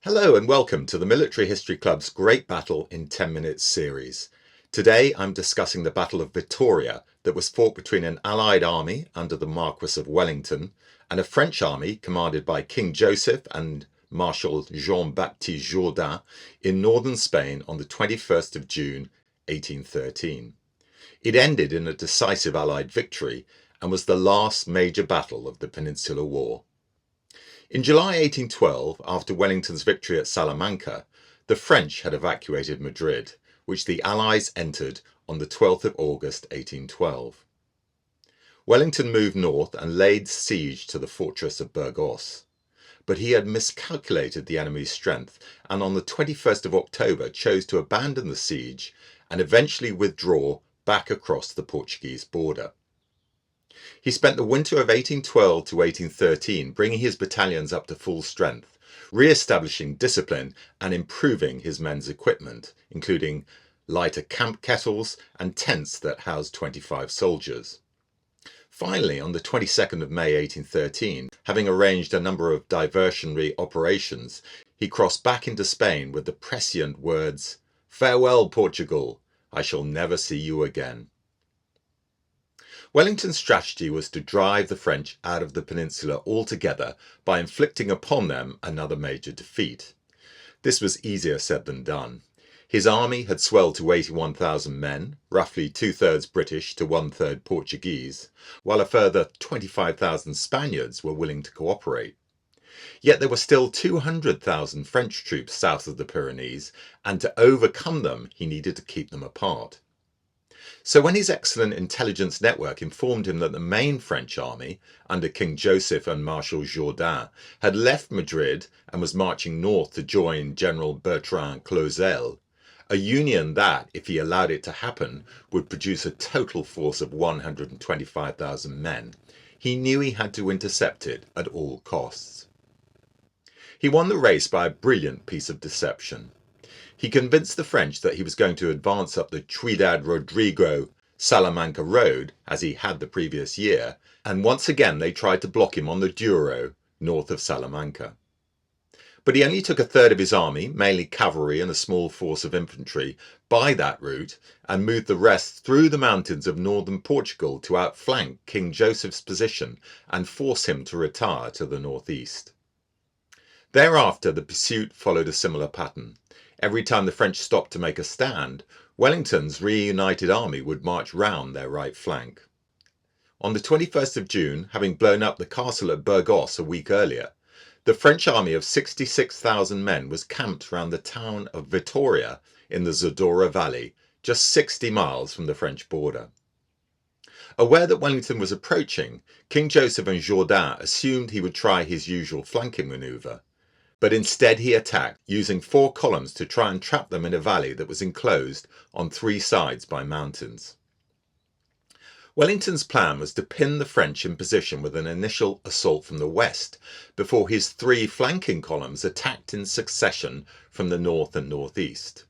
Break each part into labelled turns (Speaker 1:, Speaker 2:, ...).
Speaker 1: Hello and welcome to the Military History Club's Great Battle in 10 Minutes series. Today I'm discussing the Battle of Vitoria that was fought between an Allied army under the Marquess of Wellington and a French army commanded by King Joseph and Marshal Jean-Baptiste Jourdan in northern Spain on the 21st of June 1813. It ended in a decisive Allied victory and was the last major battle of the Peninsular War. In July 1812, after Wellington's victory at Salamanca, the French had evacuated Madrid, which the Allies entered on the 12th of August 1812. Wellington moved north and laid siege to the fortress of Burgos, but he had miscalculated the enemy's strength and on the 21st of October chose to abandon the siege and eventually withdraw back across the Portuguese border. He spent the winter of 1812 to 1813 bringing his battalions up to full strength, re-establishing discipline and improving his men's equipment, including lighter camp kettles and tents that housed 25 soldiers. Finally, on the 22nd of May 1813, having arranged a number of diversionary operations, he crossed back into Spain with the prescient words, "Farewell, Portugal, I shall never see you again." Wellington's strategy was to drive the French out of the peninsula altogether by inflicting upon them another major defeat. This was easier said than done. His army had swelled to 81,000 men, roughly two-thirds British to one-third Portuguese, while a further 25,000 Spaniards were willing to cooperate. Yet there were still 200,000 French troops south of the Pyrenees, and to overcome them he needed to keep them apart. So when his excellent intelligence network informed him that the main French army, under King Joseph and Marshal Jourdan, had left Madrid and was marching north to join General Bertrand Clausel, a union that, if he allowed it to happen, would produce a total force of 125,000 men, he knew he had to intercept it at all costs. He won the race by a brilliant piece of deception. He convinced the French that he was going to advance up the Ciudad Rodrigo Salamanca road, as he had the previous year, and once again they tried to block him on the Douro, north of Salamanca. But he only took a third of his army, mainly cavalry and a small force of infantry, by that route, and moved the rest through the mountains of northern Portugal to outflank King Joseph's position and force him to retire to the northeast. Thereafter the pursuit followed a similar pattern. Every time the French stopped to make a stand, Wellington's reunited army would march round their right flank. On the 21st of June, having blown up the castle at Burgos a week earlier, the French army of 66,000 men was camped round the town of Vitoria in the Jourdan Valley, just 60 miles from the French border. Aware that Wellington was approaching, King Joseph and Jourdan assumed he would try his usual flanking manoeuvre. But instead he attacked, using 4 columns to try and trap them in a valley that was enclosed on 3 sides by mountains. Wellington's plan was to pin the French in position with an initial assault from the west, before his 3 flanking columns attacked in succession from the north and northeast.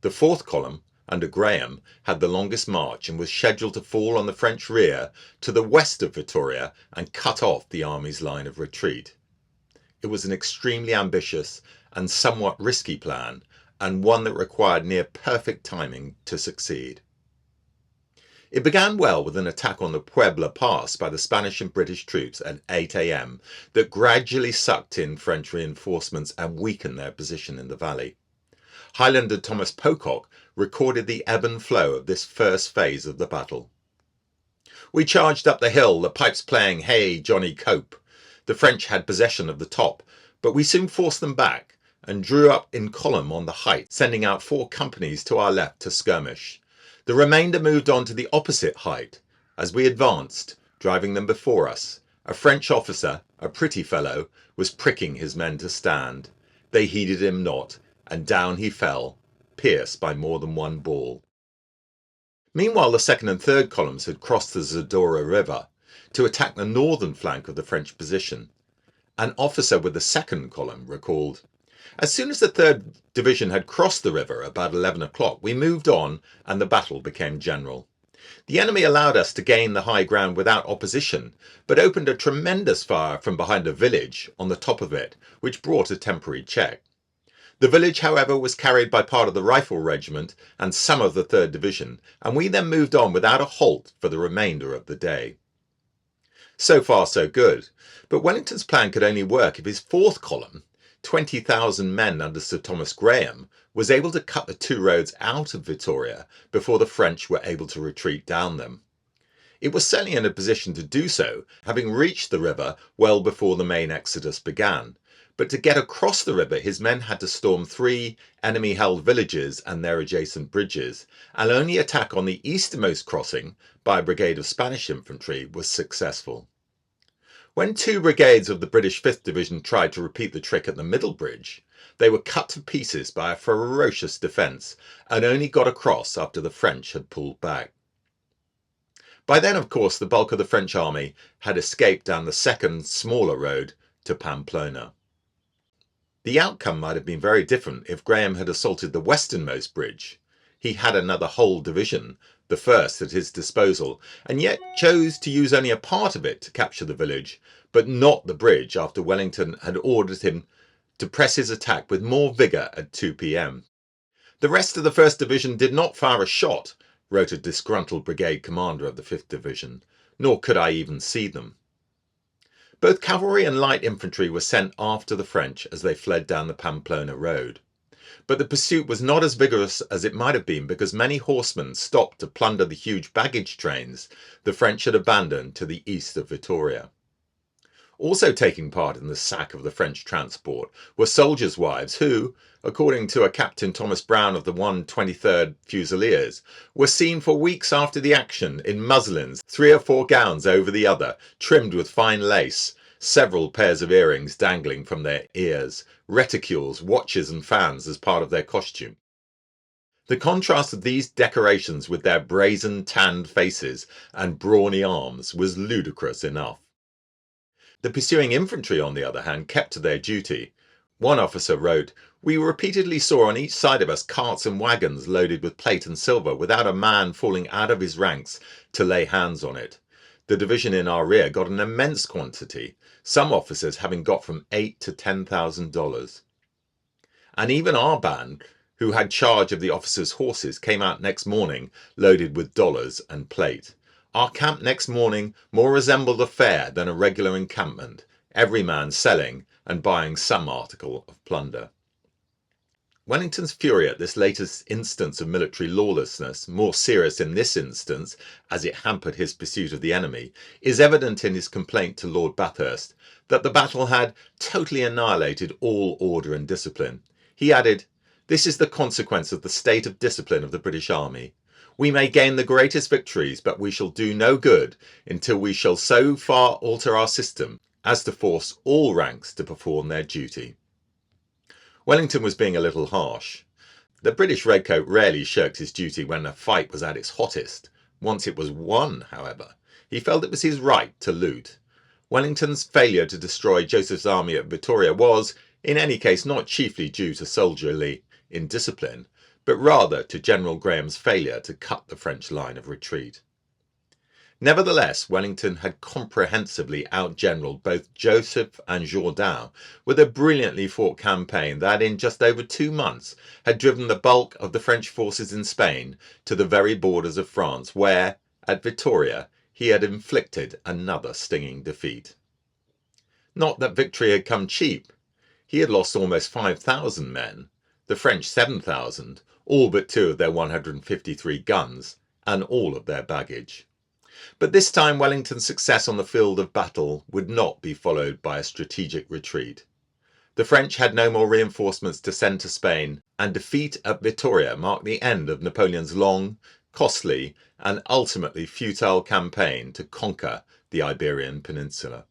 Speaker 1: The 4th column, under Graham, had the longest march and was scheduled to fall on the French rear to the west of Vitoria and cut off the army's line of retreat. It was an extremely ambitious and somewhat risky plan, and one that required near perfect timing to succeed. It began well with an attack on the Puebla Pass by the Spanish and British troops at 8 a.m. that gradually sucked in French reinforcements and weakened their position in the valley. Highlander Thomas Pocock recorded the ebb and flow of this first phase of the battle. "We charged up the hill, the pipes playing, 'Hey, Johnny Cope.' The French had possession of the top, but we soon forced them back and drew up in column on the height, sending out 4 companies to our left to skirmish. The remainder moved on to the opposite height. As we advanced, driving them before us, a French officer, a pretty fellow, was pricking his men to stand. They heeded him not, and down he fell, pierced by more than one ball." Meanwhile, the 2nd and 3rd columns had crossed the Jourdan River to attack the northern flank of the French position. An officer with the 2nd column recalled, "As soon as the 3rd Division had crossed the river about 11 o'clock, we moved on and the battle became general. The enemy allowed us to gain the high ground without opposition, but opened a tremendous fire from behind a village on the top of it, which brought a temporary check. The village, however, was carried by part of the Rifle Regiment and some of the 3rd Division, and we then moved on without a halt for the remainder of the day. So far, so good, but Wellington's plan could only work if his 4th column, 20,000 men under Sir Thomas Graham, was able to cut the 2 roads out of Vitoria before the French were able to retreat down them. It was certainly in a position to do so, having reached the river well before the main exodus began. But to get across the river, his men had to storm 3 enemy-held villages and their adjacent bridges, and only attack on the easternmost crossing by a brigade of Spanish infantry was successful. When 2 brigades of the British 5th Division tried to repeat the trick at the middle bridge, they were cut to pieces by a ferocious defence and only got across after the French had pulled back. By then, of course, the bulk of the French army had escaped down the second, smaller road to Pamplona. The outcome might have been very different if Graham had assaulted the westernmost bridge. He had another whole division, the 1st, at his disposal, and yet chose to use only a part of it to capture the village, but not the bridge after Wellington had ordered him to press his attack with more vigour at 2 p.m. The rest of the 1st Division did not fire a shot, wrote a disgruntled brigade commander of the 5th Division, nor could I even see them. Both cavalry and light infantry were sent after the French as they fled down the Pamplona road. But the pursuit was not as vigorous as it might have been because many horsemen stopped to plunder the huge baggage trains the French had abandoned to the east of Vitoria. Also taking part in the sack of the French transport were soldiers' wives who, according to a Captain Thomas Brown of the 123rd Fusiliers, were seen for weeks after the action in muslins, 3 or 4 gowns over the other, trimmed with fine lace, several pairs of earrings dangling from their ears, reticules, watches and fans as part of their costume. The contrast of these decorations with their brazen tanned faces and brawny arms was ludicrous enough. The pursuing infantry, on the other hand, kept to their duty. One officer wrote, "We repeatedly saw on each side of us carts and wagons loaded with plate and silver without a man falling out of his ranks to lay hands on it. The division in our rear got an immense quantity, some officers having got from $8,000 to $10,000. And even our band, who had charge of the officers' horses, came out next morning loaded with dollars and plate. Our camp next morning more resembled a fair than a regular encampment, every man selling and buying some article of plunder." Wellington's fury at this latest instance of military lawlessness, more serious in this instance as it hampered his pursuit of the enemy, is evident in his complaint to Lord Bathurst that the battle had totally annihilated all order and discipline. He added, "This is the consequence of the state of discipline of the British Army. We may gain the greatest victories, but we shall do no good until we shall so far alter our system as to force all ranks to perform their duty." Wellington was being a little harsh. The British redcoat rarely shirked his duty when a fight was at its hottest. Once it was won, however, he felt it was his right to loot. Wellington's failure to destroy Joseph's army at Vitoria was, in any case, not chiefly due to soldierly indiscipline, but rather to General Graham's failure to cut the French line of retreat. Nevertheless, Wellington had comprehensively outgeneraled both Joseph and Jourdan with a brilliantly fought campaign that in just over 2 months had driven the bulk of the French forces in Spain to the very borders of France, where, at Vitoria, he had inflicted another stinging defeat. Not that victory had come cheap. He had lost almost 5,000 men, the French 7,000, all but 2 of their 153 guns, and all of their baggage. But this time Wellington's success on the field of battle would not be followed by a strategic retreat. The French had no more reinforcements to send to Spain, and defeat at Vitoria marked the end of Napoleon's long, costly, and ultimately futile campaign to conquer the Iberian Peninsula.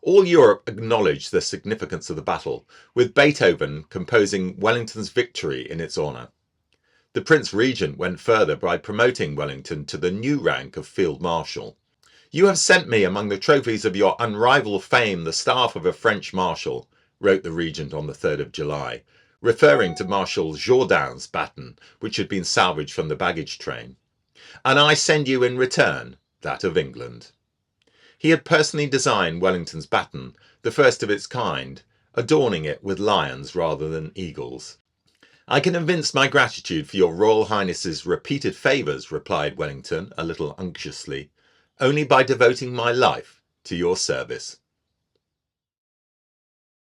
Speaker 1: All Europe acknowledged the significance of the battle, with Beethoven composing Wellington's victory in its honour. The Prince Regent went further by promoting Wellington to the new rank of Field Marshal. "You have sent me among the trophies of your unrivalled fame the staff of a French Marshal," wrote the Regent on the 3rd of July, referring to Marshal Jourdan's baton, which had been salvaged from the baggage train. "And I send you in return that of England." He had personally designed Wellington's baton, the first of its kind, adorning it with lions rather than eagles. "I can evince my gratitude for your Royal Highness's repeated favours," replied Wellington, a little unctuously, "only by devoting my life to your service."